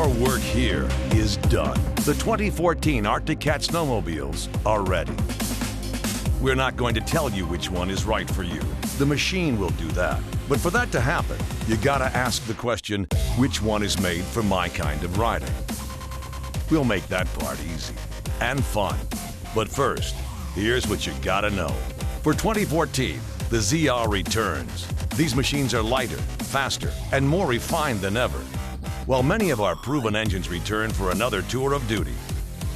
Our work here is done. The 2014 Arctic Cat snowmobiles are ready. We're not going to tell you which one is right for you. The machine will do that. But for that to happen, you gotta ask the question, which one is made for my kind of riding? We'll make that part easy and fun. But first, here's what you gotta know. For 2014, the ZR returns. These machines are lighter, faster, and more refined than ever. While many of our proven engines return for another tour of duty,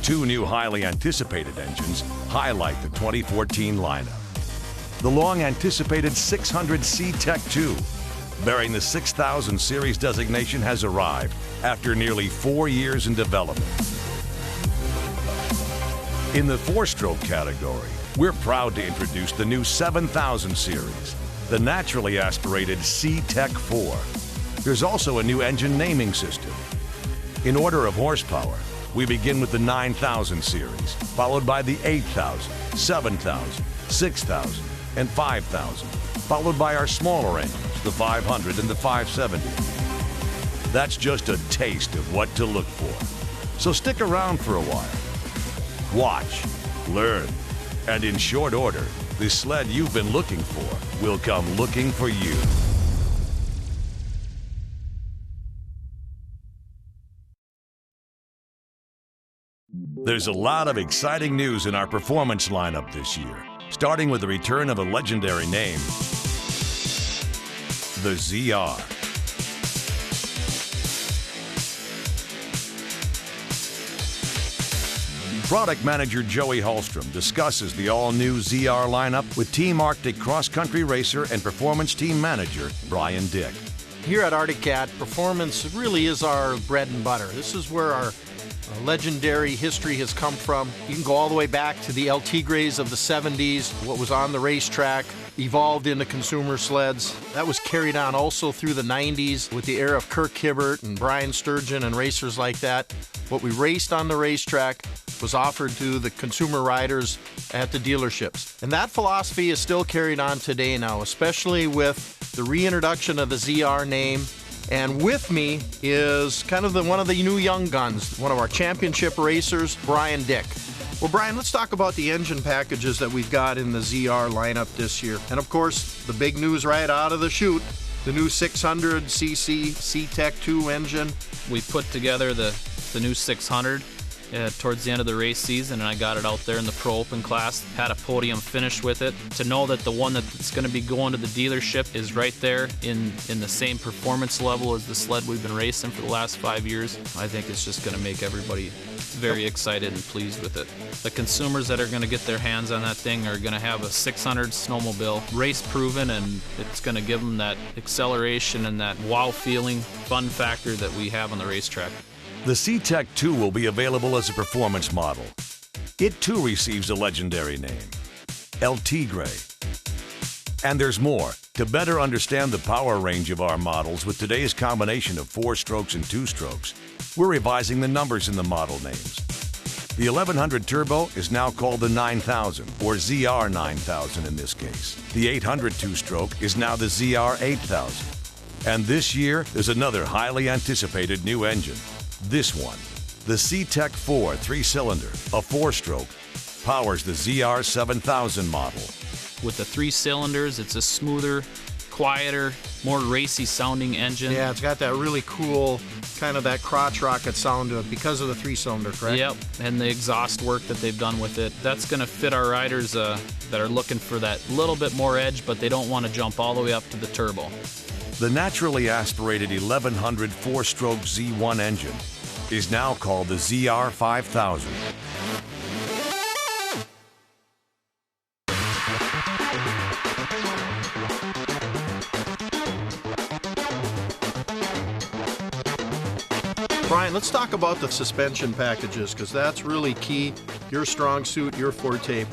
two new highly anticipated engines highlight the 2014 lineup. The long-anticipated 600 C-Tech 2, bearing the 6000 series designation, has arrived after nearly 4 years in development. In the four-stroke category, we're proud to introduce the new 7000 series, the naturally aspirated C-Tech 4. There's also a new engine naming system. In order of horsepower, we begin with the 9000 series, followed by the 8000, 7000, 6000, and 5000, followed by our smaller engines, the 500 and the 570. That's just a taste of what to look for. So stick around for a while. Watch, learn, and in short order, the sled you've been looking for will come looking for you. There's a lot of exciting news in our performance lineup this year, starting with the return of a legendary name, the ZR. Product Manager Joey Hallstrom discusses the all-new ZR lineup with Team Arctic cross-country racer and performance team manager Brian Dick. Here at Arctic Cat, performance really is our bread and butter. This is where our legendary history has come from. You can go all the way back to the LT Grays of the 70s, what was on the racetrack, evolved into consumer sleds. That was carried on also through the 90s with the era of Kirk Hibbert and Brian Sturgeon and racers like that. What we raced on the racetrack was offered to the consumer riders at the dealerships. And that philosophy is still carried on today now, especially with the reintroduction of the ZR name. And with me is kind of one of the new young guns, one of our championship racers, Brian Dick. Well, Brian, let's talk about the engine packages that we've got in the ZR lineup this year. And of course, the big news right out of the chute, the new 600cc C-Tech 2 engine. We put together the new 600 towards the end of the race season, and I got it out there in the Pro Open class, had a podium finish with it. To know that the one that's going to be going to the dealership is right there in the same performance level as the sled we've been racing for the last 5 years, I think it's just going to make everybody very excited and pleased with it. The consumers that are going to get their hands on that thing are going to have a 600 snowmobile, race proven, and it's going to give them that acceleration and that wow feeling, fun factor that we have on the racetrack. The C-Tech 2 will be available as a performance model. It too receives a legendary name, LT Gray. And there's more. To better understand the power range of our models with today's combination of 4 strokes and 2 strokes, we're revising the numbers in the model names. The 1100 Turbo is now called the 9000, or ZR 9000 in this case. The 800 two-stroke is now the ZR 8000. And this year, there's another highly anticipated new engine. This one, the C-Tech 4 3-cylinder, a 4-stroke, powers the ZR 7000 model. With the 3 cylinders, it's a smoother, quieter, more racy sounding engine. Yeah, it's got that really cool, kind of that crotch rocket sound to it because of the 3-cylinder, correct? Yep, and the exhaust work that they've done with it. That's going to fit our riders that are looking for that little bit more edge, but they don't want to jump all the way up to the turbo. The naturally aspirated 1100 4-stroke Z1 engine is now called the ZR 5000. Brian, let's talk about the suspension packages, because that's really key. Your strong suit, your forte.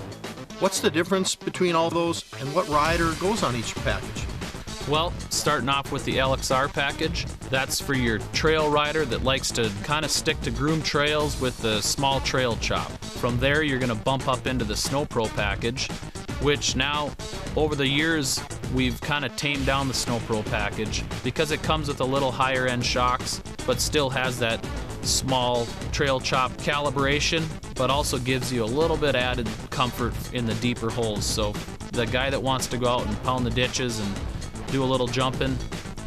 What's the difference between all those, and what rider goes on each package? Well, starting off with the LXR package, that's for your trail rider that likes to kind of stick to groomed trails with the small trail chop. From there, you're going to bump up into the Snow Pro package, which now, over the years, we've kind of tamed down the Snow Pro package because it comes with a little higher end shocks, but still has that small trail chop calibration, but also gives you a little bit added comfort in the deeper holes. So the guy that wants to go out and pound the ditches and do a little jumping,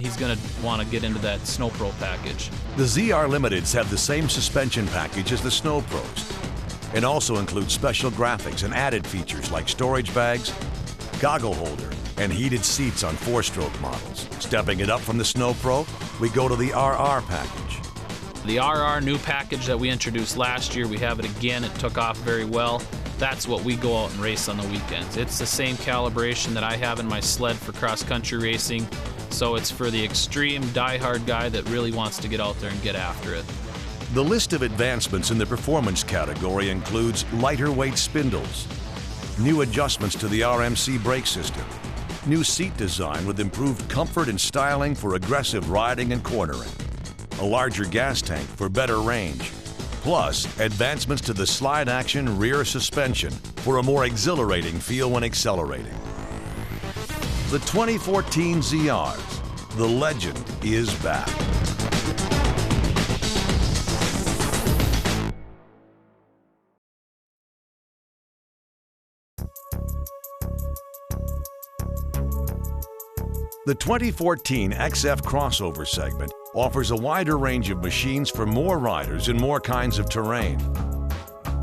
he's going to want to get into that Snow Pro package. The ZR Limiteds have the same suspension package as the Snow Pros, and also includes special graphics and added features like storage bags, goggle holder, and heated seats on 4-stroke models. Stepping it up from the Snow Pro, we go to the RR package. The RR new package that we introduced last year, we have it again. It took off very well. That's what we go out and race on the weekends. It's the same calibration that I have in my sled for cross-country racing, so it's for the extreme die-hard guy that really wants to get out there and get after it. The list of advancements in the performance category includes lighter weight spindles, new adjustments to the RMC brake system, new seat design with improved comfort and styling for aggressive riding and cornering, a larger gas tank for better range, plus advancements to the slide action rear suspension for a more exhilarating feel when accelerating. The 2014 ZRs, the legend is back. The 2014 XF crossover segment offers a wider range of machines for more riders in more kinds of terrain.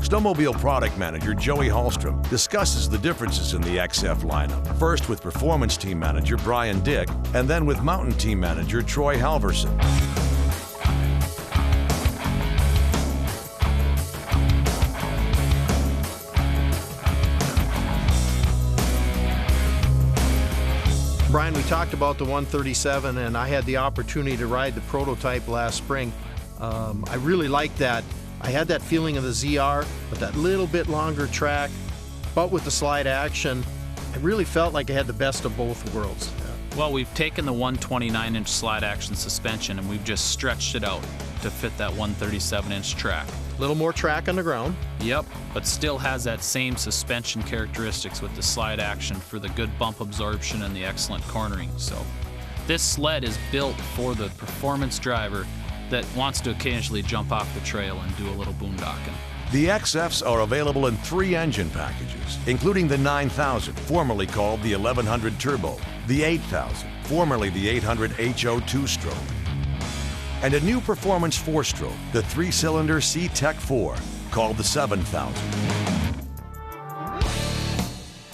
Snowmobile product manager Joey Hallstrom discusses the differences in the XF lineup, first with performance team manager Brian Dick, and then with mountain team manager Troy Halverson. Brian, we talked about the 137, and I had the opportunity to ride the prototype last spring. I really liked that. I had that feeling of the ZR, with that little bit longer track, but with the slide action, I really felt like I had the best of both worlds. Well, we've taken the 129-inch slide action suspension and we've just stretched it out to fit that 137-inch track. A little more track on the ground. Yep, but still has that same suspension characteristics with the slide action for the good bump absorption and the excellent cornering. So this sled is built for the performance driver that wants to occasionally jump off the trail and do a little boondocking. The XFs are available in 3 engine packages, including the 9000, formerly called the 1100 Turbo, the 8000, formerly the 800 HO 2-stroke, and a new performance 4-stroke, the 3-cylinder C-Tech 4, called the 7000.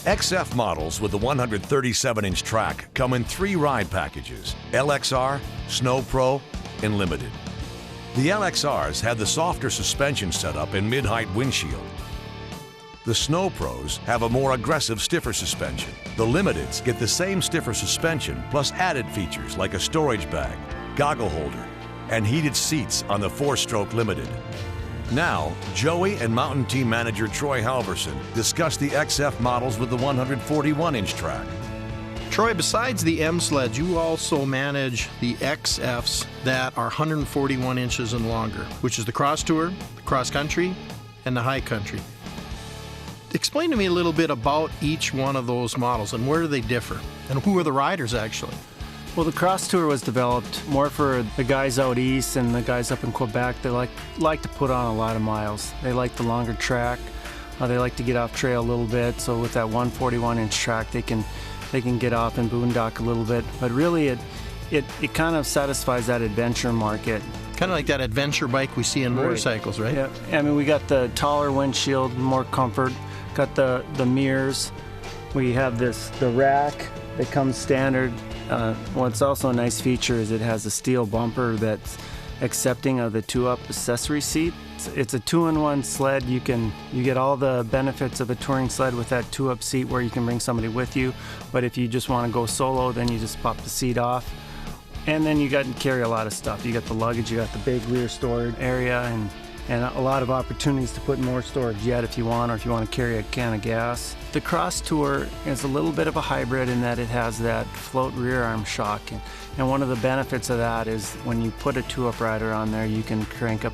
XF models with the 137-inch track come in 3 ride packages: LXR, Snow Pro, and Limited. The LXRs had the softer suspension setup and mid-height windshield. The Snow Pros have a more aggressive, stiffer suspension. The Limiteds get the same stiffer suspension plus added features like a storage bag, goggle holder, and heated seats on the 4-stroke Limited. Now, Joey and mountain team manager Troy Halverson discuss the XF models with the 141-inch track. Troy, besides the M sleds, you also manage the XFs that are 141 inches and longer, which is the Cross Tour, the Cross Country, and the High Country. Explain to me a little bit about each one of those models and where do they differ, and who are the riders actually? Well, the Cross Tour was developed more for the guys out east and the guys up in Quebec. They like to put on a lot of miles. They like the longer track. They like to get off trail a little bit. So with that 141-inch track, they can get off and boondock a little bit. But really, it kind of satisfies that adventure market. Kind of like that adventure bike we see in motorcycles, right? Yeah. I mean, we got the taller windshield, more comfort. Got the mirrors. We have the rack that comes standard. What's also a nice feature is it has a steel bumper that's accepting of the 2-up accessory seat. It's a 2-in-1 sled. You get all the benefits of a touring sled with that 2-up seat where you can bring somebody with you. But if you just want to go solo, then you just pop the seat off. And then you got to carry a lot of stuff. You got the luggage, you got the big rear storage area, and a lot of opportunities to put more storage yet if you want, or if you want to carry a can of gas. The Cross Tour is a little bit of a hybrid in that it has that float rear arm shock. And one of the benefits of that is when you put a 2-up rider on there, you can crank up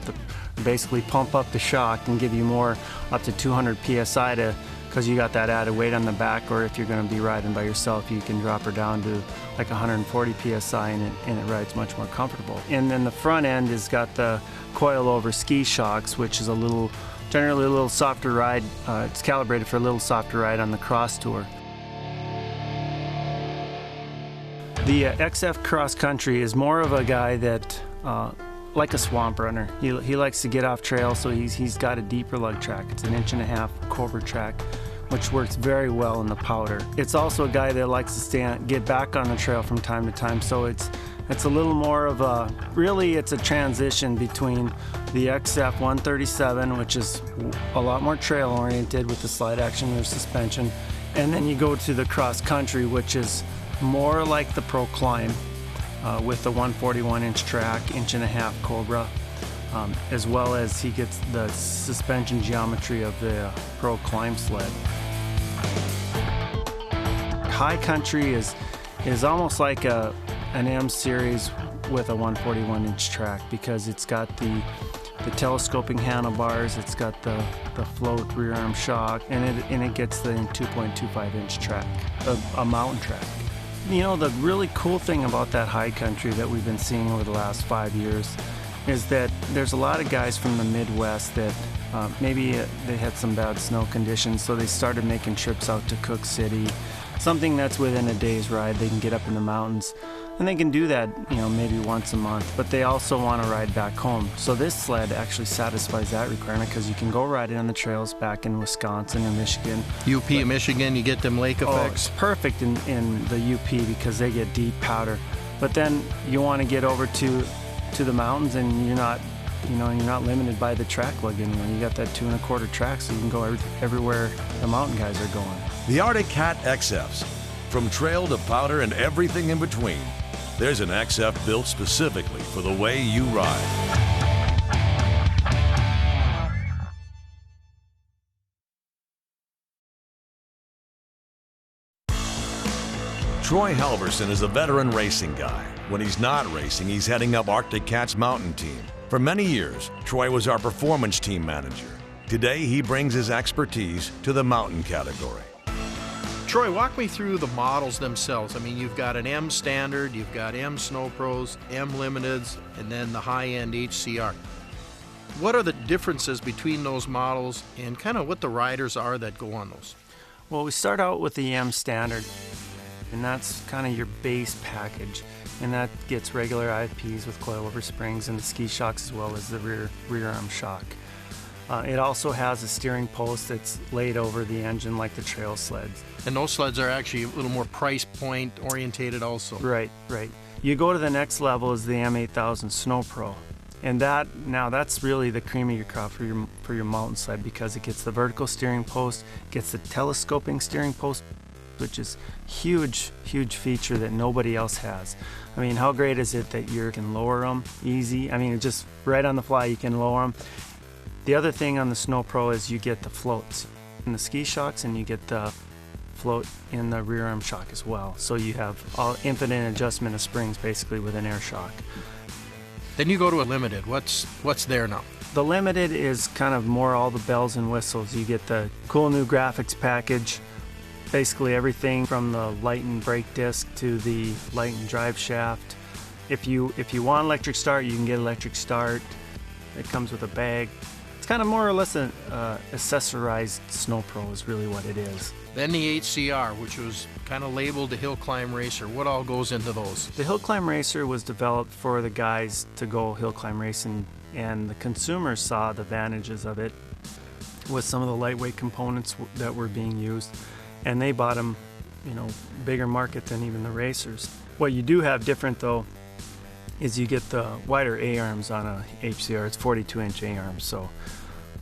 basically pump up the shock and give you more, up to 200 PSI to because you got that added weight on the back, or if you're going to be riding by yourself, you can drop her down to like 140 psi and it rides much more comfortable. And then the front end has got the coil-over ski shocks, which is generally a little softer ride. It's calibrated for a little softer ride on the cross tour. The XF Cross Country is more of a guy that, like a swamp runner. He likes to get off trail, so he's got a deeper lug track. It's an 1.5-inch Cobra track, which works very well in the powder. It's also a guy that likes to get back on the trail from time to time, so it's a little more of a, really it's a transition between the XF 137, which is a lot more trail oriented with the slide action rear suspension, and then you go to the Cross Country, which is more like the Pro Climb with the 141-inch track, 1.5-inch Cobra, as well as he gets the suspension geometry of the Pro Climb sled. High Country is almost like an M series with a 141-inch track, because it's got the telescoping handlebars, it's got the float rear arm shock, and it gets the 2.25-inch track, a mountain track. You know, the really cool thing about that High Country that we've been seeing over the last 5 years is that there's a lot of guys from the Midwest that maybe they had some bad snow conditions, so they started making trips out to Cook City, something that's within a day's ride. They can get up in the mountains, and they can do that, you know, maybe once a month, but they also want to ride back home. So this sled actually satisfies that requirement, because you can go ride it on the trails back in Wisconsin or Michigan. UP, Michigan, you get them lake effects. It's perfect in the UP because they get deep powder. But then you want to get over to the mountains, and you're not limited by the track lug anymore. You got that 2.25 track, so you can go everywhere the mountain guys are going. The Arctic Cat XFs, from trail to powder and everything in between. There's an XF built specifically for the way you ride. Troy Halverson is a veteran racing guy. When he's not racing, he's heading up Arctic Cat's mountain team. For many years, Troy was our performance team manager. Today, he brings his expertise to the mountain category. Troy, walk me through the models themselves. I mean, you've got an M Standard, you've got M Snow Pros, M Limiteds, and then the high-end HCR. What are the differences between those models, and kind of what the riders are that go on those? Well, we start out with the M Standard, and that's kind of your base package, and that gets regular IFPs with coilover springs and the ski shocks, as well as the rear arm shock. It also has a steering post that's laid over the engine like the trail sleds. And those sleds are actually a little more price point orientated also. Right. You go to the next level is the M8000 Snow Pro. And that's really the cream of your crop for your mountain sled, because it gets the vertical steering post, gets the telescoping steering post, which is huge feature that nobody else has. I mean, how great is it that you can lower them easy? I mean, just right on the fly you can lower them. The other thing on the Snow Pro is you get the floats in the ski shocks, and you get the float in the rear arm shock as well. So you have all infinite adjustment of springs basically with an air shock. Then you go to a Limited. What's there now? The Limited is kind of more all the bells and whistles. You get the cool new graphics package, basically everything from the lightened brake disc to the lightened drive shaft. If you want electric start, you can get electric start. It comes with a bag. It's kind of more or less an accessorized Snow Pro is really what it is. Then the HCR, which was kind of labeled the Hill Climb Racer. What all goes into those? The Hill Climb Racer was developed for the guys to go hill climb racing, and the consumers saw the advantages of it with some of the lightweight components that were being used, and they bought them, bigger market than even the racers. What you do have different though is you get the wider A-arms on a HCR. It's 42-inch A-arms, so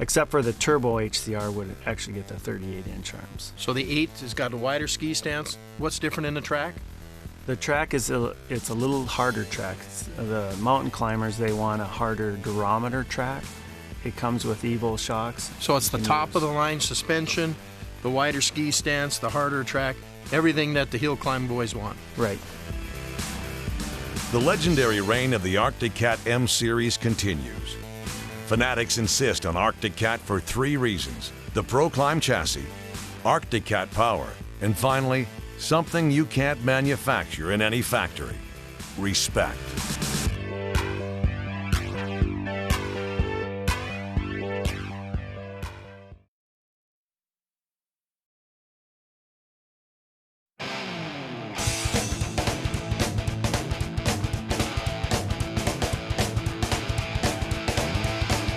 except for the turbo HCR would actually get the 38-inch arms. So the 8 has got a wider ski stance. What's different in the track? The track it's a little harder track. The mountain climbers, they want a harder durometer track. It comes with Evo shocks. So it's the top of the line suspension, the wider ski stance, the harder track, everything that the hill climb boys want. Right. The legendary reign of the Arctic Cat M Series continues. Fanatics insist on Arctic Cat for 3 reasons: the Pro Climb chassis, Arctic Cat power, and finally, something you can't manufacture in any factory: respect.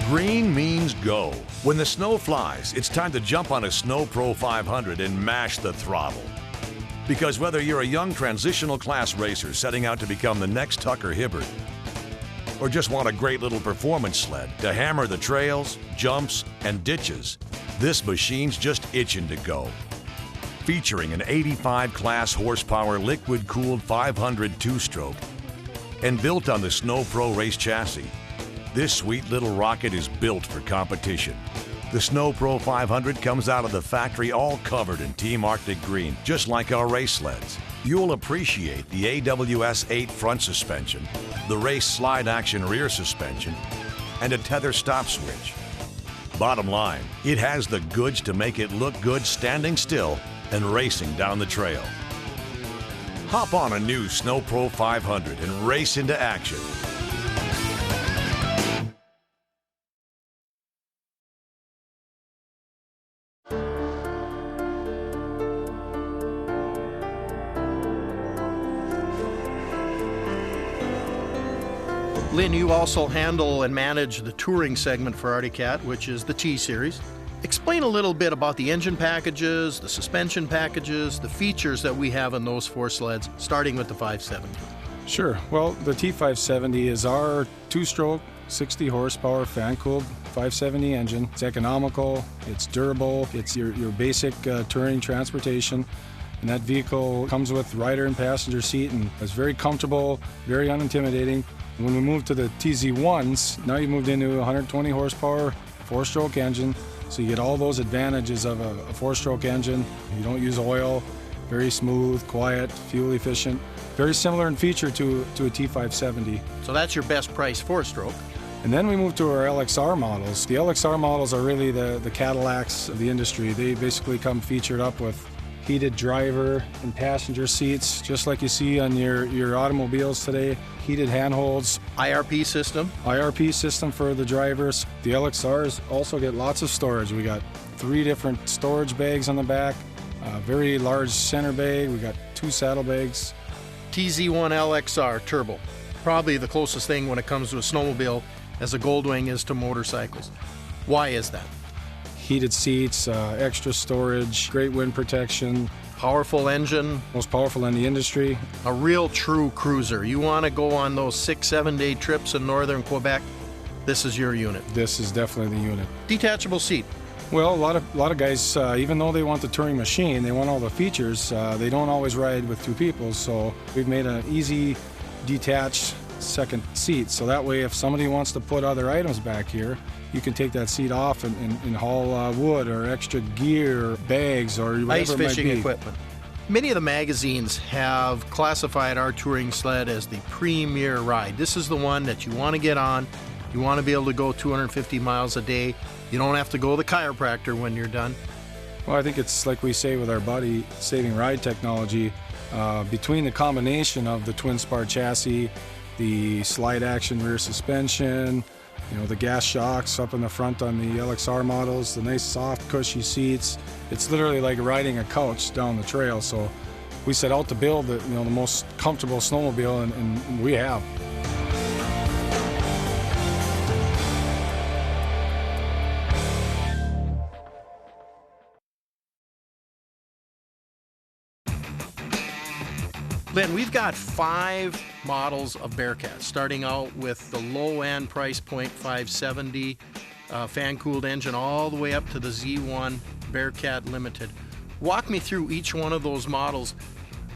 Green means go. When the snow flies, it's time to jump on a Snow Pro 500 and mash the throttle. Because whether you're a young transitional class racer setting out to become the next Tucker Hibbert, or just want a great little performance sled to hammer the trails, jumps, and ditches, this machine's just itching to go. Featuring an 85 class horsepower liquid-cooled 500 two-stroke and built on the Snow Pro race chassis, this sweet little rocket is built for competition. The Snow Pro 500 comes out of the factory all covered in Team Arctic green, just like our race sleds. You'll appreciate the AWS 8 front suspension, the race slide action rear suspension, and a tether stop switch. Bottom line, it has the goods to make it look good standing still and racing down the trail. Hop on a new Snow Pro 500 and race into action. Lynn, you also handle and manage the touring segment for Arctic Cat, which is the T-Series. Explain a little bit about the engine packages, the suspension packages, the features that we have on those four sleds, starting with the 570. Sure. Well, the T570 is our two-stroke, 60 horsepower fan-cooled 570 engine. It's economical, it's durable, it's your basic touring transportation. And that vehicle comes with rider and passenger seat and is very comfortable, very unintimidating. When we moved to the TZ1s, now you moved into a 120 horsepower four-stroke engine, so you get all those advantages of a four-stroke engine. You don't use oil, very smooth, quiet, fuel efficient. Very similar in feature to a T570. So that's your best price four-stroke. And then we moved to our LXR models. The LXR models are really the Cadillacs of the industry. They basically come featured up with heated driver and passenger seats, just like you see on your automobiles today. Heated handholds. IRP system. IRP system for the drivers. The LXRs also get lots of storage. We got 3 different storage bags on the back, a very large center bag. We got 2 saddlebags. TZ1 LXR Turbo. Probably the closest thing when it comes to a snowmobile as a Goldwing is to motorcycles. Why is that? Heated seats, extra storage, great wind protection. Powerful engine. Most powerful in the industry. A real true cruiser. You want to go on those 6-7 day trips in northern Quebec, this is your unit. This is definitely the unit. Detachable seat. Well, a lot of guys, even though they want the touring machine, they want all the features, they don't always ride with 2 people, so we've made an easy detached second seat, so that way if somebody wants to put other items back here, you can take that seat off and haul wood or extra gear, or bags, or whatever ice it might fishing be. equipment. Many of the magazines have classified our touring sled as the premier ride. This is the one that you want to get on. You want to be able to go 250 miles a day. You don't have to go to the chiropractor when you're done. Well, I think it's like we say with our body-saving ride technology, between the combination of the twin spar chassis, the slide action rear suspension, the gas shocks up in the front on the LXR models, the nice soft cushy seats. It's literally like riding a couch down the trail. So we set out to build the most comfortable snowmobile, and we have. Lynn, we've got 5 models of Bearcat, starting out with the low-end price point 570 fan-cooled engine all the way up to the Z1 Bearcat Limited. Walk me through each one of those models.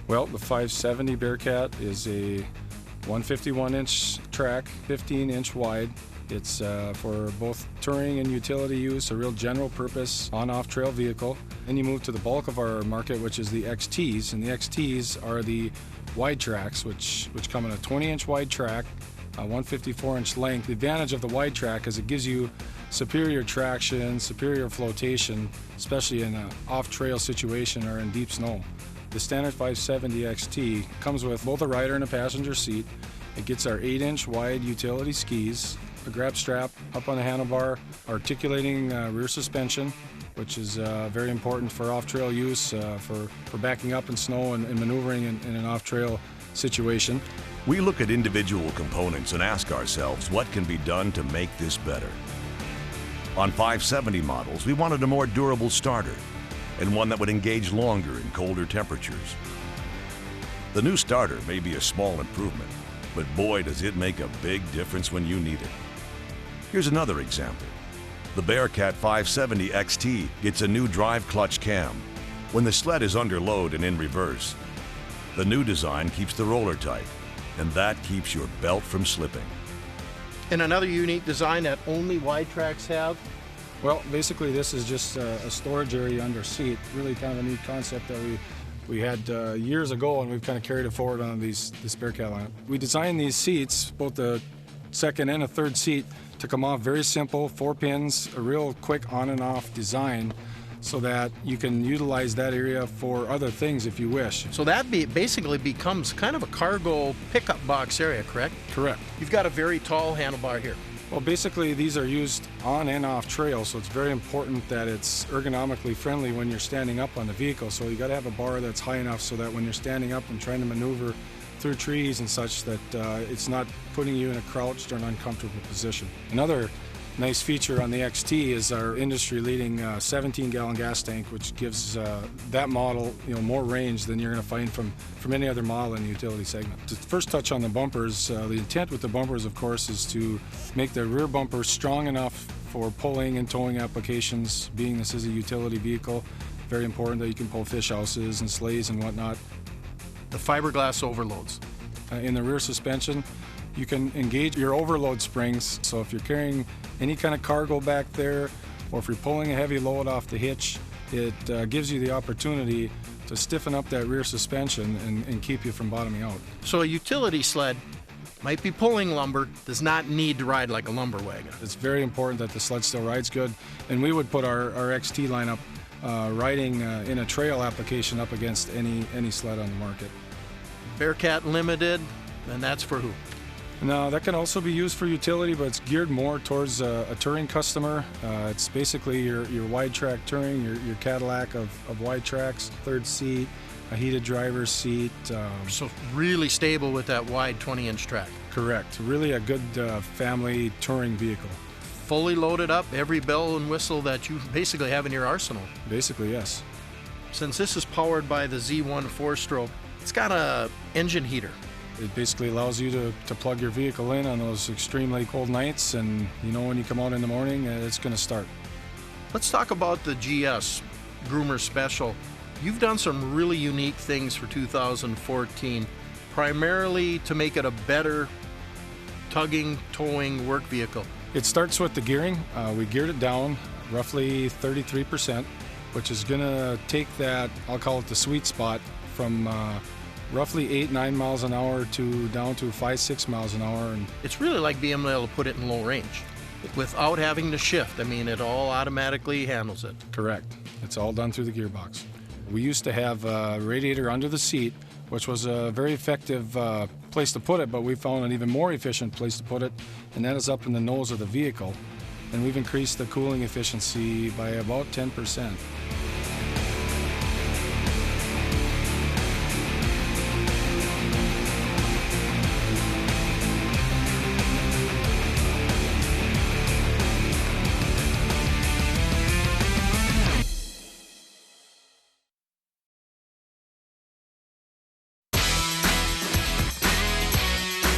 Well, the 570 Bearcat is a 151-inch track, 15-inch wide. It's for both touring and utility use, a real general purpose on-off trail vehicle. Then you move to the bulk of our market, which is the XTs, and the XTs are the wide tracks, which come in a 20-inch wide track, a 154-inch length. The advantage of the wide track is it gives you superior traction, superior flotation, especially in an off-trail situation or in deep snow. The standard 570 XT comes with both a rider and a passenger seat. It gets our 8-inch wide utility skis, a grab strap up on the handlebar, articulating rear suspension, which is very important for off-trail use, for backing up in snow and maneuvering in an off-trail situation. We look at individual components and ask ourselves what can be done to make this better. On 570 models, we wanted a more durable starter and one that would engage longer in colder temperatures. The new starter may be a small improvement, but boy does it make a big difference when you need it. Here's another example. The Bearcat 570 XT gets a new drive clutch cam when the sled is under load and in reverse. The new design keeps the roller tight, and that keeps your belt from slipping. And another unique design that only wide tracks have. Well, basically this is just a storage area under seat. Really kind of a neat concept that we had years ago, and we've kind of carried it forward on this Bearcat line. We designed these seats, both the second and a third seat, to come off very simple, 4 pins, a real quick on and off design, so that you can utilize that area for other things if you wish. So that basically becomes kind of a cargo pickup box area, correct? Correct. You've got a very tall handlebar here. Well, basically these are used on and off trail, so it's very important that it's ergonomically friendly when you're standing up on the vehicle. So you got to have a bar that's high enough so that when you're standing up and trying to maneuver through trees and such, that it's not putting you in a crouched or an uncomfortable position. Another nice feature on the XT is our industry-leading 17-gallon gas tank, which gives that model more range than you're going to find from any other model in the utility segment. To first touch on the bumpers, the intent with the bumpers, of course, is to make the rear bumper strong enough for pulling and towing applications. Being this is a utility vehicle, very important that you can pull fish houses and sleighs and whatnot. The fiberglass overloads. In the rear suspension, you can engage your overload springs, so if you're carrying any kind of cargo back there, or if you're pulling a heavy load off the hitch, it gives you the opportunity to stiffen up that rear suspension and keep you from bottoming out. So a utility sled might be pulling lumber, does not need to ride like a lumber wagon. It's very important that the sled still rides good, and we would put our XT lineup riding in a trail application up against any sled on the market. Bearcat Limited, and that's for who? Now, that can also be used for utility, but it's geared more towards a touring customer. It's basically your wide track touring, your Cadillac of wide tracks, third seat, a heated driver's seat. So really stable with that wide 20-inch track. Correct. Really a good family touring vehicle. Fully loaded up, every bell and whistle that you basically have in your arsenal. Basically, yes. Since this is powered by the Z1 4-stroke, it's got a engine heater. It basically allows you to plug your vehicle in on those extremely cold nights, and when you come out in the morning, it's going to start. Let's talk about the GS Groomer Special. You've done some really unique things for 2014, primarily to make it a better tugging, towing work vehicle. It starts with the gearing. We geared it down roughly 33%, which is going to take that, I'll call it the sweet spot, from roughly 8-9 miles an hour to down to 5-6 miles an hour. And it's really like being able to put it in low range without having to shift. I mean, it all automatically handles it. Correct. It's all done through the gearbox. We used to have a radiator under the seat, which was a very effective place to put it, but we found an even more efficient place to put it, and that is up in the nose of the vehicle. And we've increased the cooling efficiency by about 10%.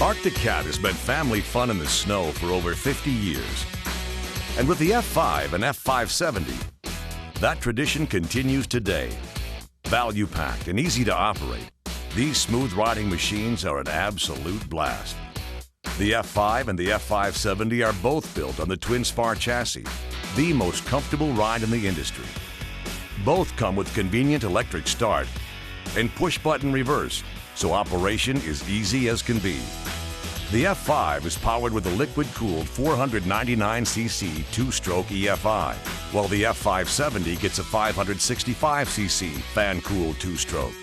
Arctic Cat has been family fun in the snow for over 50 years. And with the F5 and F570, that tradition continues today. Value-packed and easy to operate, these smooth riding machines are an absolute blast. The F5 and the F570 are both built on the twin spar chassis, the most comfortable ride in the industry. Both come with convenient electric start and push-button reverse, so operation is easy as can be. The F5 is powered with a liquid-cooled 499cc two-stroke EFI, while the F570 gets a 565cc fan-cooled two-stroke.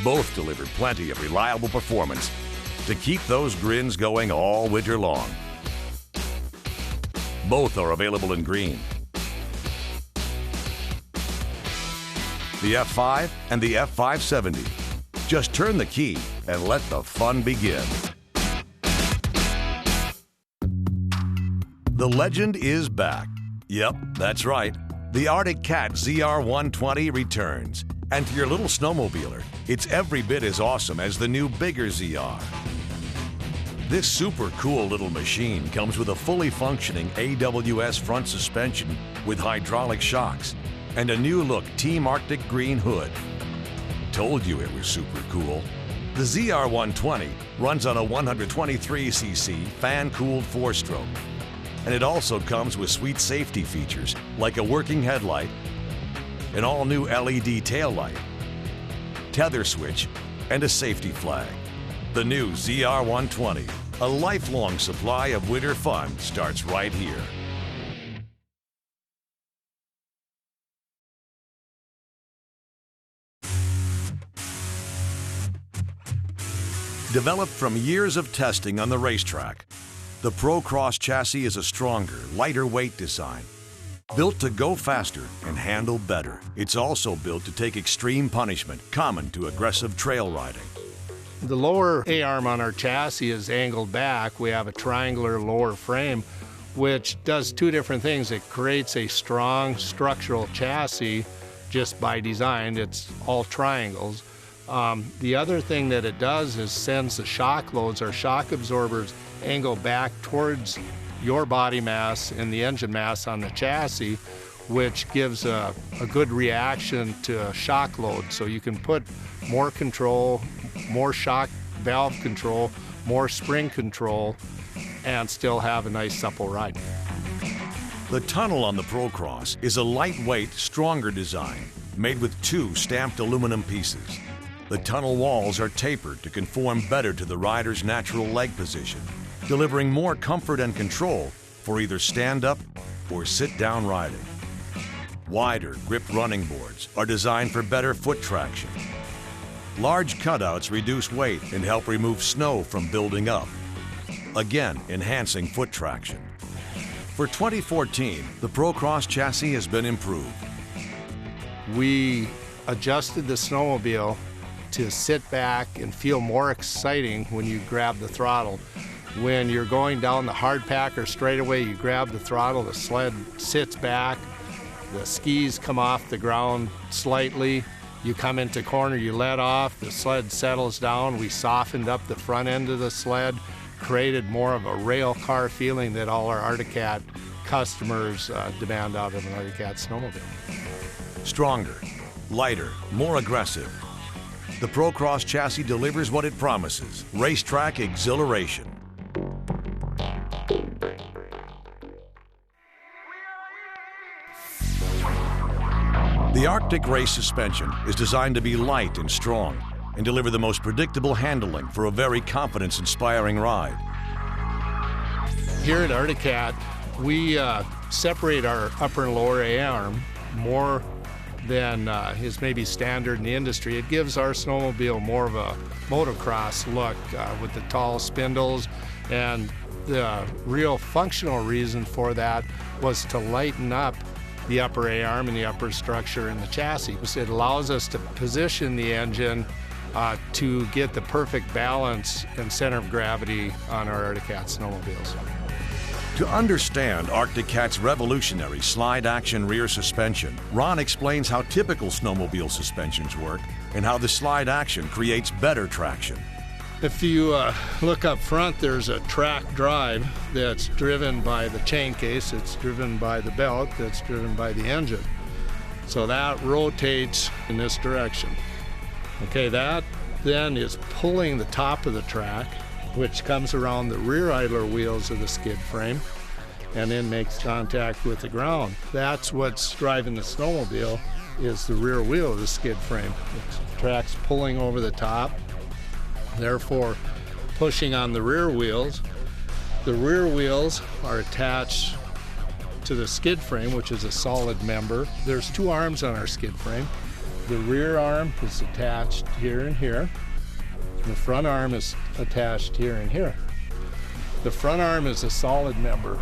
Both deliver plenty of reliable performance to keep those grins going all winter long. Both are available in green. The F5 and the F570. Just turn the key and let the fun begin. The legend is back. Yep, that's right. The Arctic Cat ZR120 returns. And to your little snowmobiler, it's every bit as awesome as the new bigger ZR. This super cool little machine comes with a fully functioning AWS front suspension with hydraulic shocks and a new look Team Arctic green hood. Told you it was super cool. The ZR120 runs on a 123cc fan-cooled 4-stroke. And it also comes with sweet safety features like a working headlight, an all-new LED taillight, tether switch, and a safety flag. The new ZR120, a lifelong supply of winter fun, starts right here. Developed from years of testing on the racetrack, the Pro Cross chassis is a stronger, lighter weight design. Built to go faster and handle better. It's also built to take extreme punishment common to aggressive trail riding. The lower A-arm on our chassis is angled back. We have a triangular lower frame, which does two different things. It creates a strong structural chassis just by design. It's all triangles. The other thing that it does is sends the shock loads. Our shock absorbers angle back towards your body mass and the engine mass on the chassis, which gives a good reaction to a shock load. So you can put more control, more shock valve control, more spring control, and still have a nice supple ride. The tunnel on the Pro Cross is a lightweight, stronger design made with two stamped aluminum pieces. The tunnel walls are tapered to conform better to the rider's natural leg position, delivering more comfort and control for either stand-up or sit-down riding. Wider grip running boards are designed for better foot traction. Large cutouts reduce weight and help remove snow from building up, again enhancing foot traction. For 2014, the Pro Cross chassis has been improved. We adjusted the snowmobile to sit back and feel more exciting when you grab the throttle. When you're going down the hard pack or straightaway, you grab the throttle, the sled sits back, the skis come off the ground slightly, you come into corner, you let off, the sled settles down. We softened up the front end of the sled, created more of a rail car feeling that all our Arctic Cat customers demand out of an Arctic Cat snowmobile. Stronger, lighter, more aggressive. The Pro Cross chassis delivers what it promises: racetrack exhilaration. The Arctic Race suspension is designed to be light and strong and deliver the most predictable handling for a very confidence-inspiring ride. Here at Arctic Cat, we separate our upper and lower A-arm more than is maybe standard in the industry. It gives our snowmobile more of a motocross look with the tall spindles, and the real functional reason for that was to lighten up the upper A-arm and the upper structure in the chassis. It allows us to position the engine to get the perfect balance and center of gravity on our Arctic Cat snowmobiles. To understand Arctic Cat's revolutionary slide-action rear suspension, Ron explains how typical snowmobile suspensions work and how the slide action creates better traction. If you look up front, there's a track drive that's driven by the chain case, it's driven by the belt, that's driven by the engine. So that rotates in this direction. Okay, that then is pulling the top of the track, which comes around the rear idler wheels of the skid frame and then makes contact with the ground. That's what's driving the snowmobile, is the rear wheel of the skid frame. The track's pulling over the top. Therefore, pushing on the rear wheels. The rear wheels are attached to the skid frame, which is a solid member. There's two arms on our skid frame. The rear arm is attached here and here. The front arm is attached here and here. The front arm is a solid member.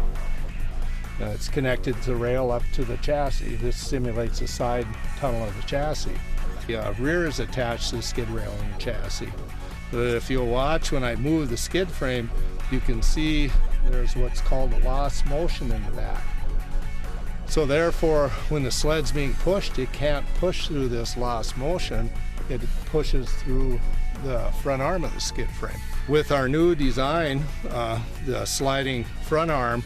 It's connected to the rail up to the chassis. This simulates the side tunnel of the chassis. The rear is attached to the skid rail in the chassis. But if you'll watch when I move the skid frame, you can see there's what's called a lost motion in the back. So therefore, when the sled's being pushed, it can't push through this lost motion. It pushes through the front arm of the skid frame. With our new design, the sliding front arm,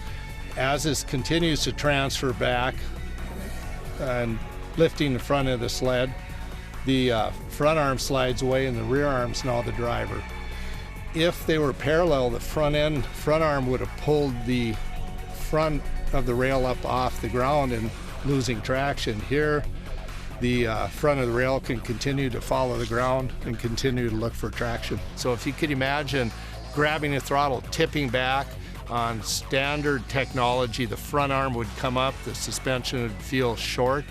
as it continues to transfer back and lifting the front of the sled, the front arm slides away and the rear arm's now the driver. If they were parallel, the front arm would have pulled the front of the rail up off the ground and losing traction. Here, the front of the rail can continue to follow the ground and continue to look for traction. So if you could imagine grabbing the throttle, tipping back, on standard technology, the front arm would come up, the suspension would feel short.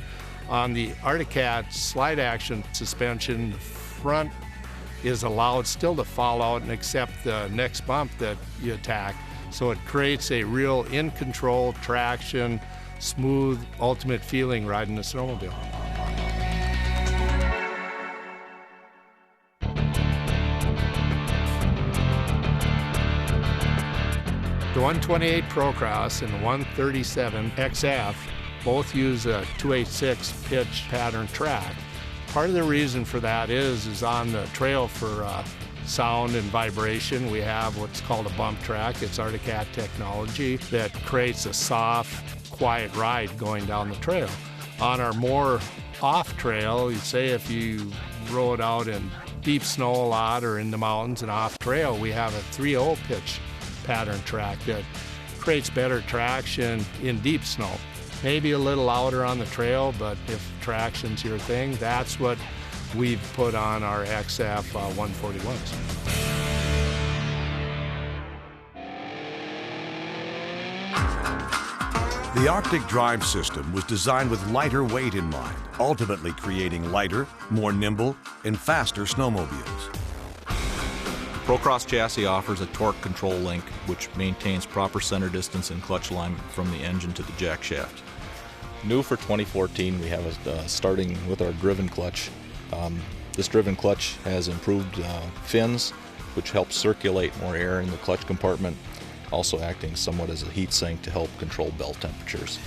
On the Arctic Cat slide action suspension, the front is allowed still to fall out and accept the next bump that you attack. So it creates a real in-control, traction, smooth, ultimate feeling riding a snowmobile. The 128 Procross and the 137 XF both use a 286 pitch pattern track. Part of the reason for that is on the trail for sound and vibration, we have what's called a bump track. It's Arctic Cat technology that creates a soft, quiet ride going down the trail. On our more off trail, you say if you rode out in deep snow a lot or in the mountains and off trail, we have a 3.0 pitch pattern track that creates better traction in deep snow. Maybe a little louder on the trail, but if traction's your thing, that's what we've put on our XF 141s. The Arctic Drive system was designed with lighter weight in mind, ultimately creating lighter, more nimble, and faster snowmobiles. Procross chassis offers a torque control link which maintains proper center distance and clutch alignment from the engine to the jack shaft. New for 2014, we have starting with our driven clutch. This driven clutch has improved fins, which helps circulate more air in the clutch compartment, also acting somewhat as a heat sink to help control belt temperatures.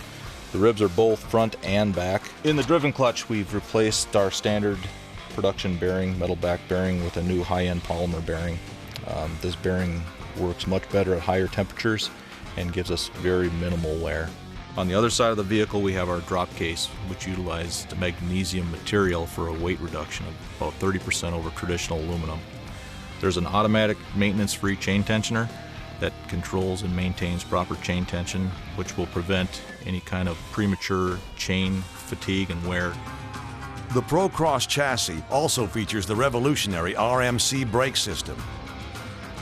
The ribs are both front and back. In the driven clutch, we've replaced our standard production bearing, metal back bearing, with a new high-end polymer bearing. This bearing works much better at higher temperatures and gives us very minimal wear. On the other side of the vehicle, we have our drop case, which utilizes the magnesium material for a weight reduction of about 30% over traditional aluminum. There's an automatic maintenance-free chain tensioner that controls and maintains proper chain tension, which will prevent any kind of premature chain fatigue and wear. The Procross chassis also features the revolutionary RMC brake system.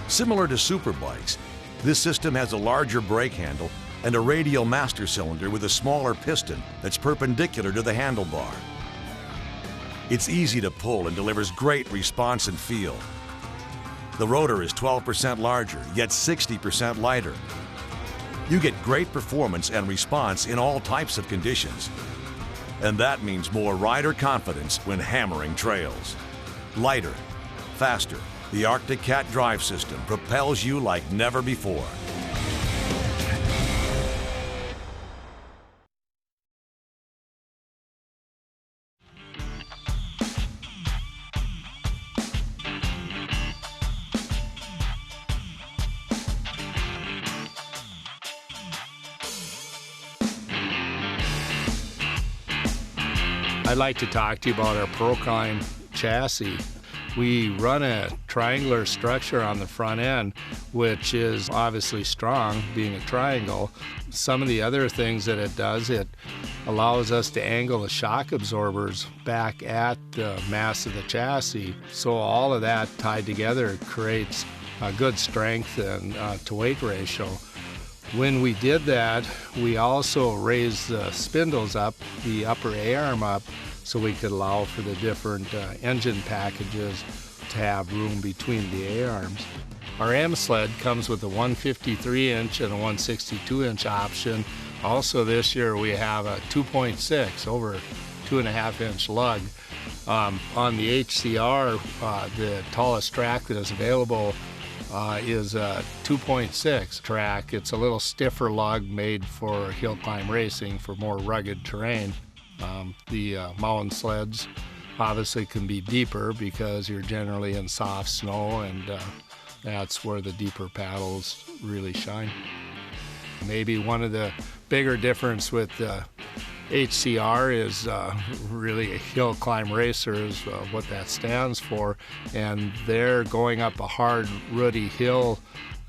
Similar to superbikes, this system has a larger brake handle and a radial master cylinder with a smaller piston that's perpendicular to the handlebar. It's easy to pull and delivers great response and feel. The rotor is 12% larger, yet 60% lighter. You get great performance and response in all types of conditions. And that means more rider confidence when hammering trails. Lighter, faster, the Arctic Cat drive system propels you like never before. I'd like to talk to you about our Proclimb chassis. We run a triangular structure on the front end, which is obviously strong, being a triangle. Some of the other things that it does, it allows us to angle the shock absorbers back at the mass of the chassis. So all of that tied together creates good strength and to weight ratio. When we did that, we also raised the spindles up, the upper A-arm up, so we could allow for the different engine packages to have room between the A-arms. Our M sled comes with a 153-inch and a 162-inch option. Also this year we have a 2.6 over 2.5-inch lug. On the HCR, the tallest track that is available is a 2.6 track. It's a little stiffer lug made for hill climb racing for more rugged terrain. The mountain sleds obviously can be deeper because you're generally in soft snow, and that's where the deeper paddles really shine. Maybe one of the bigger difference with HCR is really a hill climb racer is what that stands for, and they're going up a hard rooty hill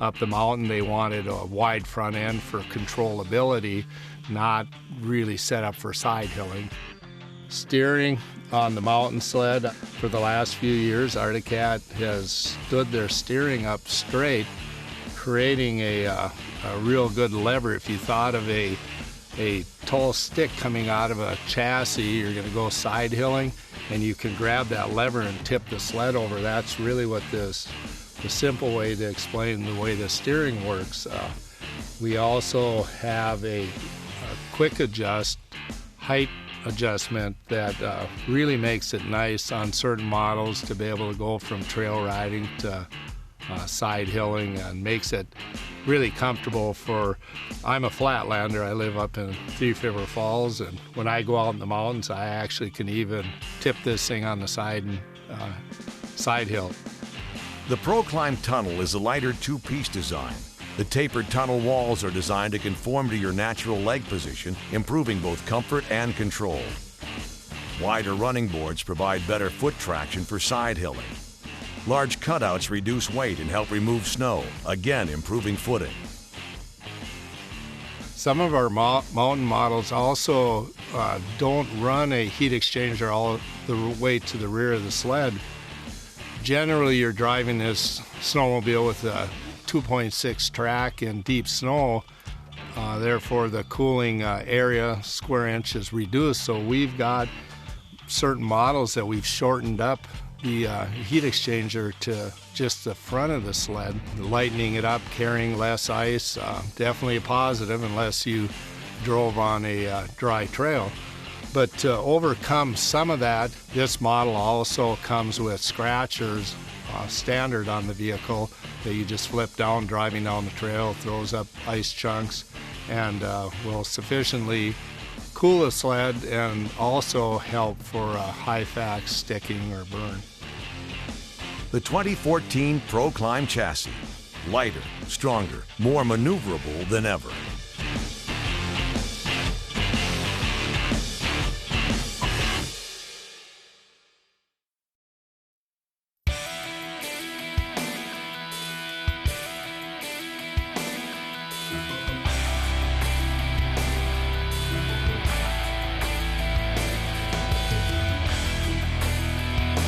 up the mountain. They wanted a wide front end for controllability, not really set up for side hilling. Steering on the mountain sled for the last few years, Arctic Cat has stood their steering up straight, creating a real good lever. If you thought of a tall stick coming out of a chassis, you're going to go side hilling, and you can grab that lever and tip the sled over. That's really what the simple way to explain the way the steering works. We also have a quick adjust height adjustment that really makes it nice on certain models to be able to go from trail riding to side hilling, and makes it really comfortable for, I'm a flatlander, I live up in Thief River Falls, and when I go out in the mountains I actually can even tip this thing on the side and side hill. The Pro Climb tunnel is a lighter two-piece design. The tapered tunnel walls are designed to conform to your natural leg position, improving both comfort and control. Wider running boards provide better foot traction for side hilling. Large cutouts reduce weight and help remove snow, again improving footing. Some of our mountain models also don't run a heat exchanger all the way to the rear of the sled. Generally, you're driving this snowmobile with a 2.6 track in deep snow, therefore the cooling area, square inch, is reduced. So we've got certain models that we've shortened up the heat exchanger to just the front of the sled, lightening it up, carrying less ice. Definitely a positive unless you drove on a dry trail. But to overcome some of that, this model also comes with scratchers standard on the vehicle that you just flip down driving down the trail, throws up ice chunks, and will sufficiently cool the sled and also help for high-fax sticking or burn. The 2014 Pro Climb chassis, lighter, stronger, more maneuverable than ever.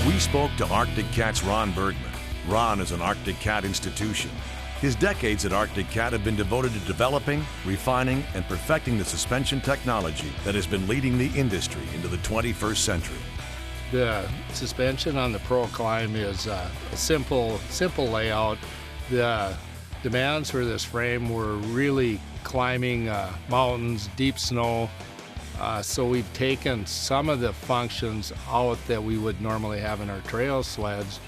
We spoke to Arctic Cat's Ron Bergman. Ron is an Arctic Cat institution. His decades at Arctic Cat have been devoted to developing, refining, and perfecting the suspension technology that has been leading the industry into the 21st century. The suspension on the Pro Climb is a simple layout. The demands for this frame were really climbing mountains, deep snow. So we've taken some of the functions out that we would normally have in our trail sleds.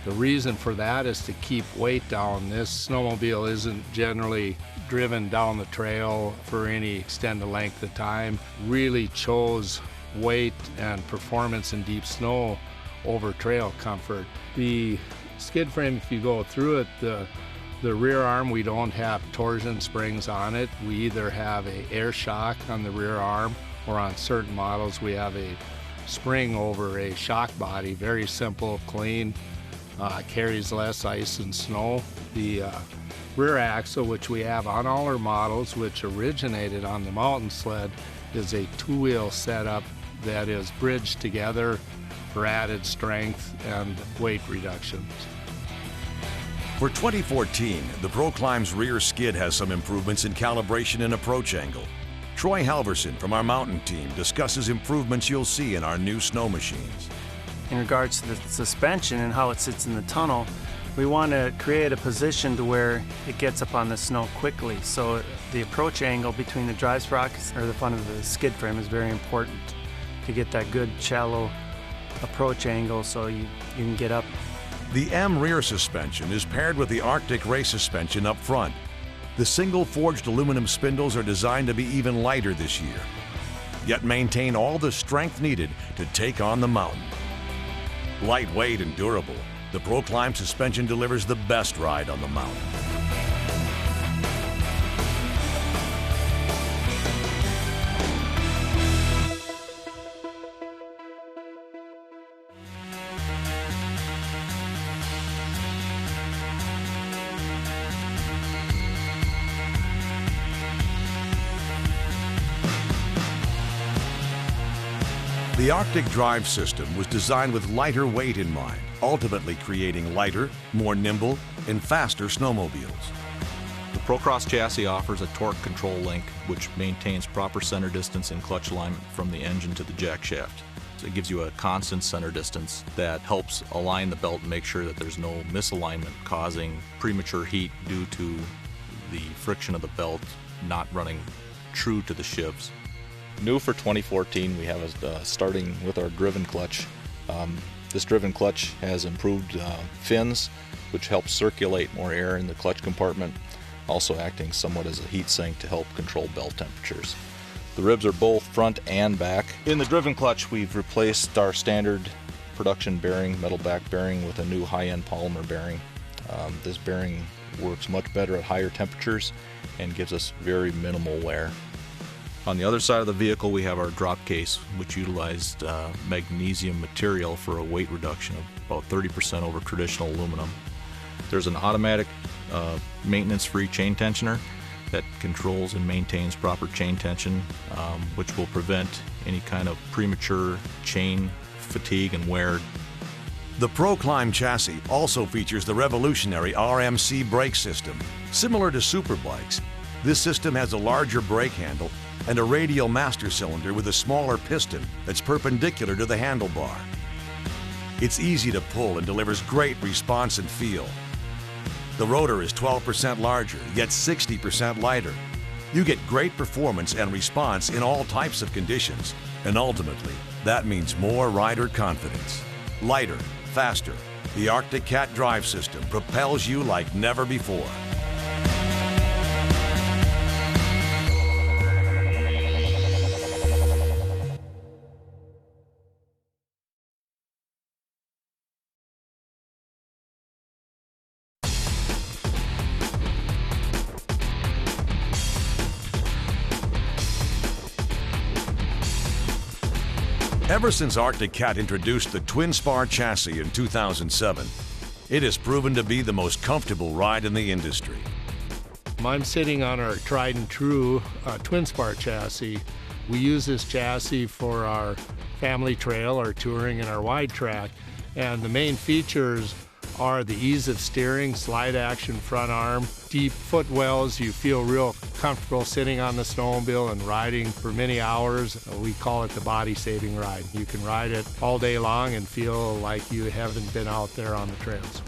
The reason for that is to keep weight down. This snowmobile isn't generally driven down the trail for any extended length of time. Really chose weight and performance in deep snow over trail comfort. The skid frame, if you go through it, the rear arm, we don't have torsion springs on it. We either have an air shock on the rear arm, or on certain models we have a spring over a shock body. Very simple, clean, carries less ice and snow. The rear axle, which we have on all our models, which originated on the mountain sled, is a two-wheel setup that is bridged together for added strength and weight reduction. For 2014, the ProClimb's rear skid has some improvements in calibration and approach angle. Troy Halverson from our mountain team discusses improvements you'll see in our new snow machines. In regards to the suspension and how it sits in the tunnel, we want to create a position to where it gets up on the snow quickly. So the approach angle between the drive sprockets or the front of the skid frame is very important to get that good shallow approach angle so you can get up. The M rear suspension is paired with the Arctic Race suspension up front. The single forged aluminum spindles are designed to be even lighter this year, yet maintain all the strength needed to take on the mountain. Lightweight and durable, the ProClimb suspension delivers the best ride on the mountain. The Arctic Drive system was designed with lighter weight in mind, ultimately creating lighter, more nimble, and faster snowmobiles. The Procross chassis offers a torque control link which maintains proper center distance and clutch alignment from the engine to the jack shaft. So it gives you a constant center distance that helps align the belt and make sure that there's no misalignment causing premature heat due to the friction of the belt not running true to the shivs. New for 2014, we have starting with our driven clutch. This driven clutch has improved fins, which helps circulate more air in the clutch compartment, also acting somewhat as a heat sink to help control belt temperatures. The ribs are both front and back. In the driven clutch, we've replaced our standard production bearing, metal back bearing, with a new high-end polymer bearing. This bearing works much better at higher temperatures and gives us very minimal wear. On the other side of the vehicle, we have our drop case, which utilized magnesium material for a weight reduction of about 30% over traditional aluminum. There's an automatic maintenance-free chain tensioner that controls and maintains proper chain tension, which will prevent any kind of premature chain fatigue and wear. The ProClimb chassis also features the revolutionary RMC brake system. Similar to superbikes, this system has a larger brake handle and a radial master cylinder with a smaller piston that's perpendicular to the handlebar. It's easy to pull and delivers great response and feel. The rotor is 12% larger, yet 60% lighter. You get great performance and response in all types of conditions, and ultimately, that means more rider confidence. Lighter, faster, the Arctic Cat drive system propels you like never before. Ever since Arctic Cat introduced the Twin Spar chassis in 2007, it has proven to be the most comfortable ride in the industry. I'm sitting on our tried and true Twin Spar chassis. We use this chassis for our family trail, our touring, and our wide track. And the main features are the ease of steering, slide action front arm, deep footwells. You feel real comfortable sitting on the snowmobile and riding for many hours. We call it the body-saving ride. You can ride it all day long and feel like you haven't been out there on the trails.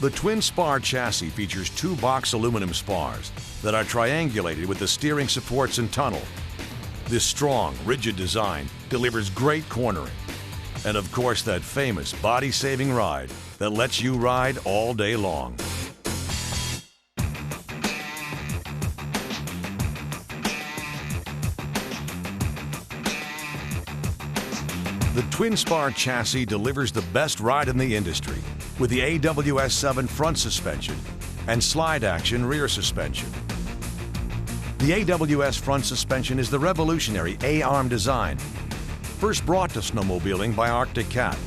The Twin Spar chassis features two box aluminum spars that are triangulated with the steering supports and tunnel. This strong, rigid design delivers great cornering. And of course, that famous body-saving ride that lets you ride all day long. The Twin Spar chassis delivers the best ride in the industry with the AWS 7 front suspension and slide action rear suspension. The AWS front suspension is the revolutionary A-arm design, first brought to snowmobiling by Arctic Cat.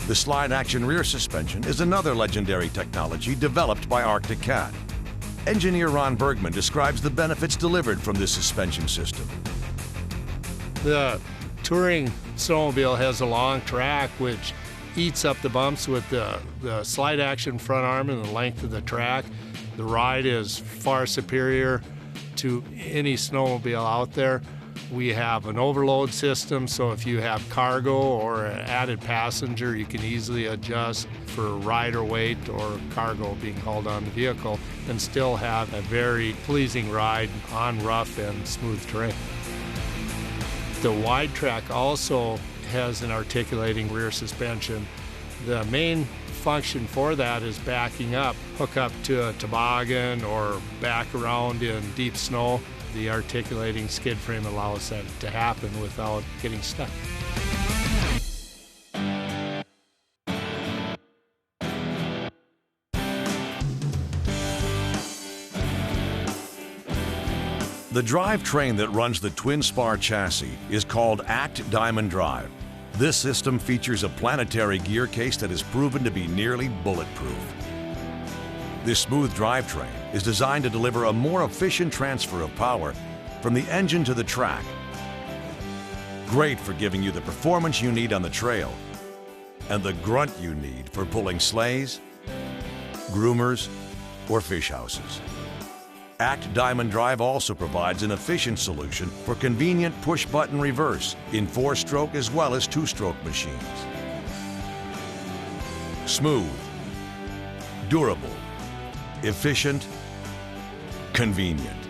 The slide action rear suspension is another legendary technology developed by Arctic Cat. Engineer Ron Bergman describes the benefits delivered from this suspension system. The touring snowmobile has a long track, which eats up the bumps with the slide action front arm and the length of the track. The ride is far superior to any snowmobile out there. We have an overload system, so if you have cargo or an added passenger, you can easily adjust for rider weight or cargo being hauled on the vehicle and still have a very pleasing ride on rough and smooth terrain. The wide track also has an articulating rear suspension. The main function for that is backing up, hook up to a toboggan or back around in deep snow. The articulating skid frame allows that to happen without getting stuck. The drivetrain that runs the twin spar chassis is called ACT Diamond Drive. This system features a planetary gear case that is proven to be nearly bulletproof. This smooth drivetrain is designed to deliver a more efficient transfer of power from the engine to the track. Great for giving you the performance you need on the trail and the grunt you need for pulling sleighs, groomers, or fish houses. ACT Diamond Drive also provides an efficient solution for convenient push-button reverse in 4-stroke as well as 2-stroke machines. Smooth, durable, efficient, convenient.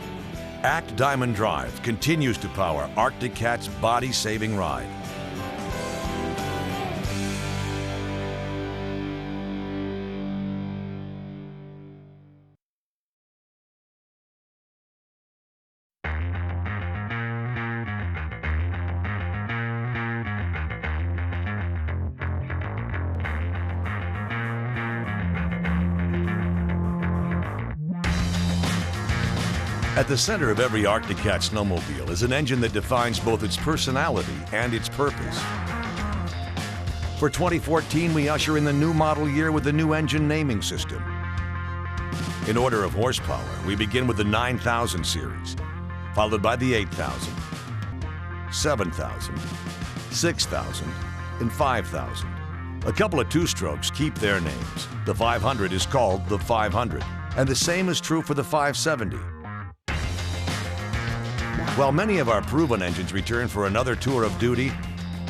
ACT Diamond Drive continues to power Arctic Cat's body-saving ride. At the center of every Arctic Cat snowmobile is an engine that defines both its personality and its purpose. For 2014, we usher in the new model year with the new engine naming system. In order of horsepower, we begin with the 9,000 series, followed by the 8,000, 7,000, 6,000, and 5,000. A couple of 2-strokes keep their names. The 500 is called the 500, and the same is true for the 570. While many of our proven engines return for another tour of duty,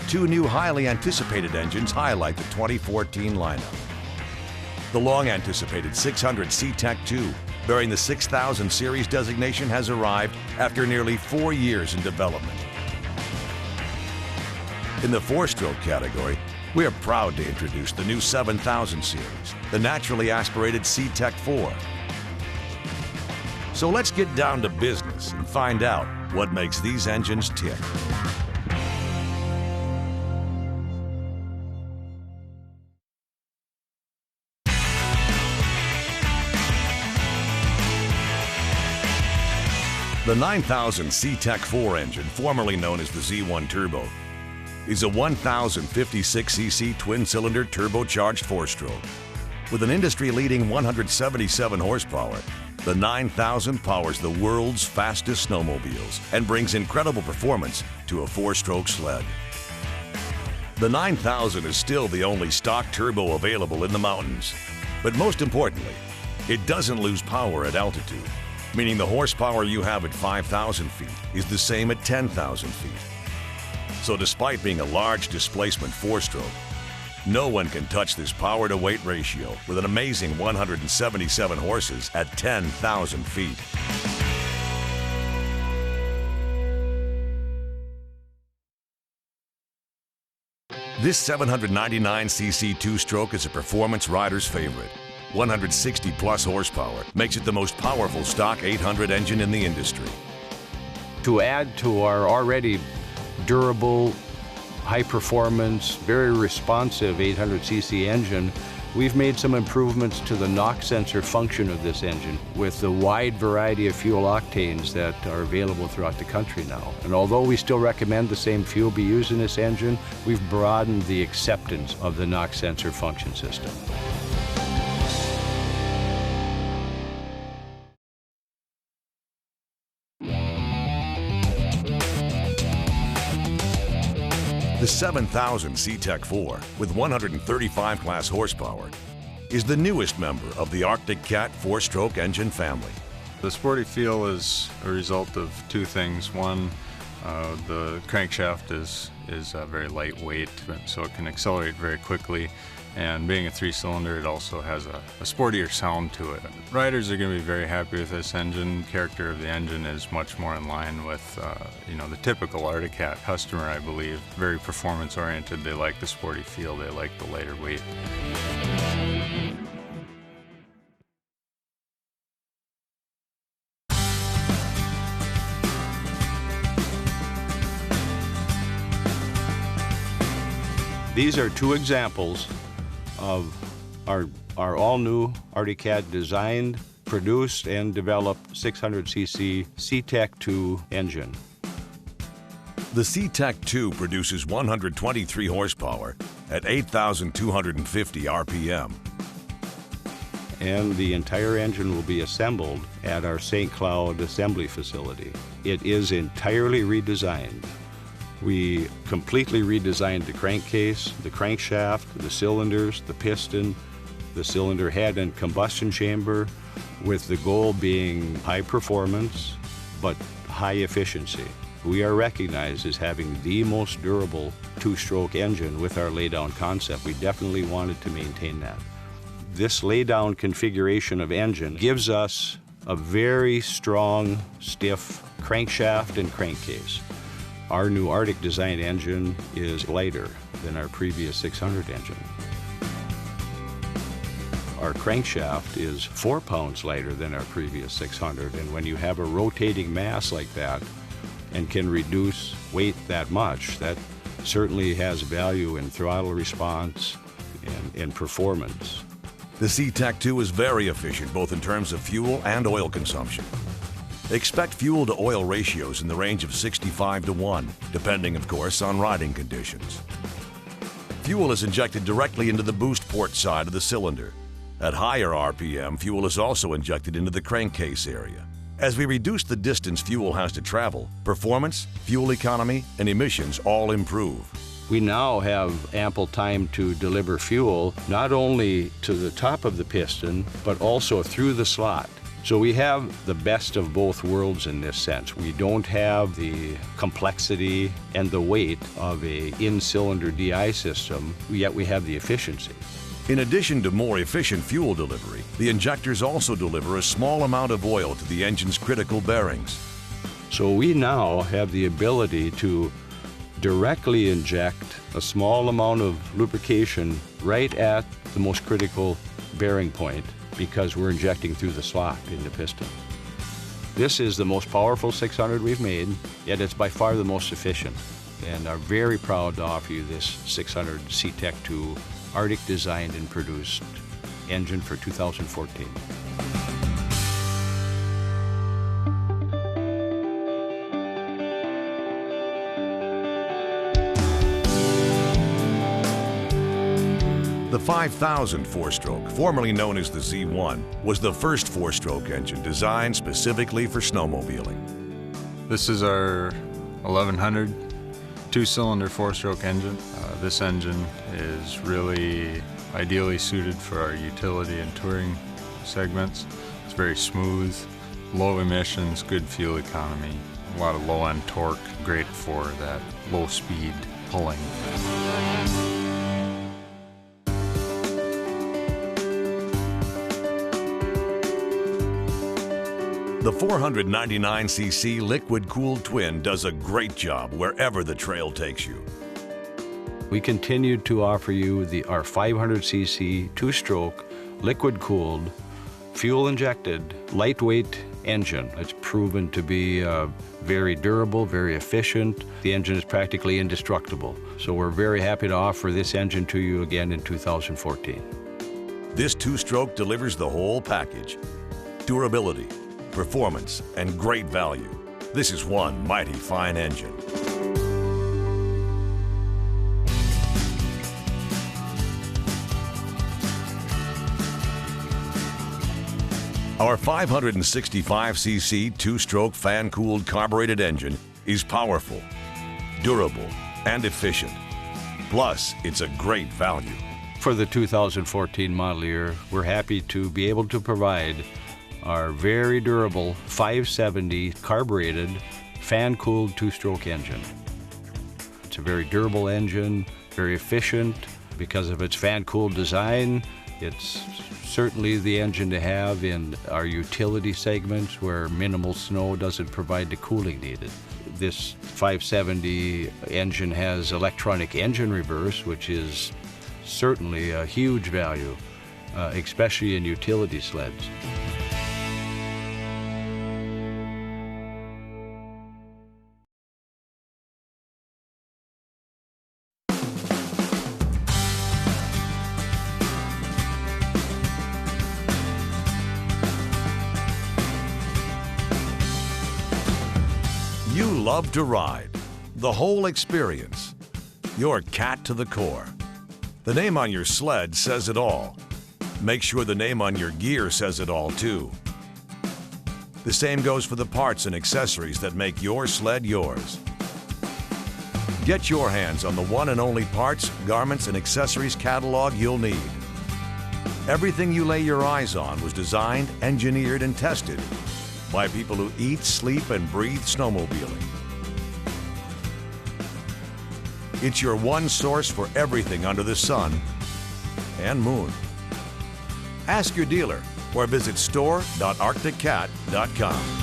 2 new highly anticipated engines highlight the 2014 lineup. The long-anticipated 600 C-Tech 2, bearing the 6,000 series designation, has arrived after nearly 4 years in development. In the 4-stroke category, we are proud to introduce the new 7,000 series, the naturally aspirated C-Tech 4. So let's get down to business and find out what makes these engines tick. The 9000 C-Tech 4 engine, formerly known as the Z1 Turbo, is a 1056cc twin-cylinder turbocharged 4-stroke. With an industry-leading 177 horsepower, the 9000 powers the world's fastest snowmobiles and brings incredible performance to a 4-stroke sled. The 9000 is still the only stock turbo available in the mountains. But most importantly, it doesn't lose power at altitude, meaning the horsepower you have at 5,000 feet is the same at 10,000 feet. So despite being a large displacement 4-stroke, no one can touch this power-to-weight ratio with an amazing 177 horses at 10,000 feet. This 799cc 2-stroke is a performance rider's favorite. 160-plus horsepower makes it the most powerful stock 800 engine in the industry. To add to our already durable, high-performance, very responsive 800cc engine, we've made some improvements to the NOx sensor function of this engine with the wide variety of fuel octanes that are available throughout the country now. And although we still recommend the same fuel be used in this engine, we've broadened the acceptance of the NOx sensor function system. The 7000 C-Tech 4 with 135 class horsepower is the newest member of the Arctic Cat 4-stroke engine family. The sporty feel is a result of two things. One, the crankshaft is very lightweight, so it can accelerate very quickly. And being a 3-cylinder, it also has a sportier sound to it. Riders are going to be very happy with this engine. Character of the engine is much more in line with the typical Arctic Cat customer, I believe. Very performance-oriented. They like the sporty feel. They like the lighter weight. These are two examples of our all-new Arctic Cat designed, produced, and developed 600cc C-Tech 2 engine. The C-Tech 2 produces 123 horsepower at 8,250 RPM. And the entire engine will be assembled at our St. Cloud assembly facility. It is entirely redesigned. We completely redesigned the crankcase, the crankshaft, the cylinders, the piston, the cylinder head and combustion chamber, with the goal being high performance, but high efficiency. We are recognized as having the most durable two-stroke engine with our laydown concept. We definitely wanted to maintain that. This laydown configuration of engine gives us a very strong, stiff crankshaft and crankcase. Our new Arctic design engine is lighter than our previous 600 engine. Our crankshaft is 4 pounds lighter than our previous 600, and when you have a rotating mass like that and can reduce weight that much, that certainly has value in throttle response and performance. The C-Tech 2 is very efficient both in terms of fuel and oil consumption. Expect fuel-to-oil ratios in the range of 65:1, depending, of course, on riding conditions. Fuel is injected directly into the boost port side of the cylinder. At higher RPM, fuel is also injected into the crankcase area. As we reduce the distance fuel has to travel, performance, fuel economy, and emissions all improve. We now have ample time to deliver fuel not only to the top of the piston, but also through the slot. So we have the best of both worlds in this sense. We don't have the complexity and the weight of an in-cylinder DI system, yet we have the efficiency. In addition to more efficient fuel delivery, the injectors also deliver a small amount of oil to the engine's critical bearings. So we now have the ability to directly inject a small amount of lubrication right at the most critical bearing point, because we're injecting through the slot in the piston. This is the most powerful 600 we've made, yet it's by far the most efficient. And are very proud to offer you this 600 C-Tech 2 Arctic designed and produced engine for 2014. The 5000 4-stroke, formerly known as the Z1, was the first 4-stroke engine designed specifically for snowmobiling. This is our 1100 2-cylinder 4-stroke engine. This engine is really ideally suited for our utility and touring segments. It's very smooth, low emissions, good fuel economy, a lot of low-end torque, great for that low-speed pulling. The 499cc liquid-cooled twin does a great job wherever the trail takes you. We continue to offer you our 500cc 2-stroke liquid-cooled, fuel-injected, lightweight engine. It's proven to be very durable, very efficient. The engine is practically indestructible. So we're very happy to offer this engine to you again in 2014. This 2-stroke delivers the whole package: durability, performance, and great value. This is one mighty fine engine. Our 565cc 2-stroke fan-cooled carbureted engine is powerful, durable, and efficient. Plus, it's a great value. For the 2014 model year, we're happy to be able to provide our very durable 570 carbureted, fan-cooled two-stroke engine. It's a very durable engine, very efficient. Because of its fan-cooled design, it's certainly the engine to have in our utility segments where minimal snow doesn't provide the cooling needed. This 570 engine has electronic engine reverse, which is certainly a huge value, especially in utility sleds. You love to ride. The whole experience. You're cat to the core. The name on your sled says it all. Make sure the name on your gear says it all too. The same goes for the parts and accessories that make your sled yours. Get your hands on the one and only parts, garments, and accessories catalog you'll need. Everything you lay your eyes on was designed, engineered, and tested by people who eat, sleep, and breathe snowmobiling. It's your one source for everything under the sun and moon. Ask your dealer or visit store.arcticcat.com.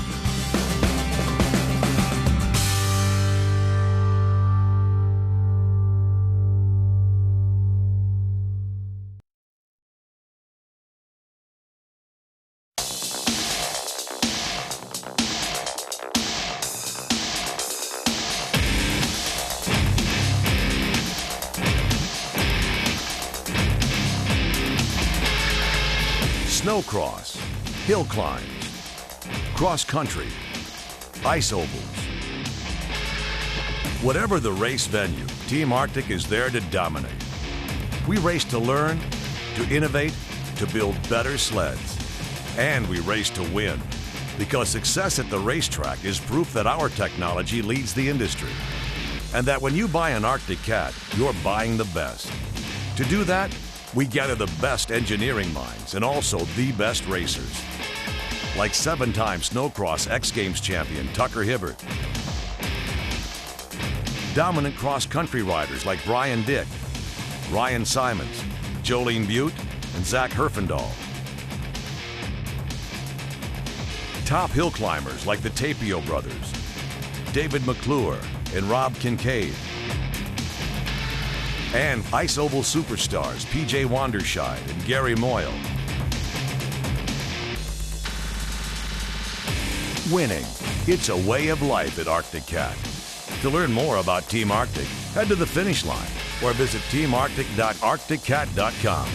Snowcross, hill climbs, cross country, ice ovals. Whatever the race venue, Team Arctic is there to dominate. We race to learn, to innovate, to build better sleds. And we race to win, because success at the racetrack is proof that our technology leads the industry. And that when you buy an Arctic Cat, you're buying the best. To do that, we gather the best engineering minds and also the best racers. Like 7-time Snowcross X Games champion Tucker Hibbert. Dominant cross-country riders like Brian Dick, Ryan Simons, Jolene Butte, and Zach Herfindahl. Top hill climbers like the Tapio brothers, David McClure and Rob Kincaid. And ice oval superstars PJ Wanderscheid and Gary Moyle. Winning, it's a way of life at Arctic Cat. To learn more about Team Arctic, head to the finish line or visit teamarctic.arcticcat.com.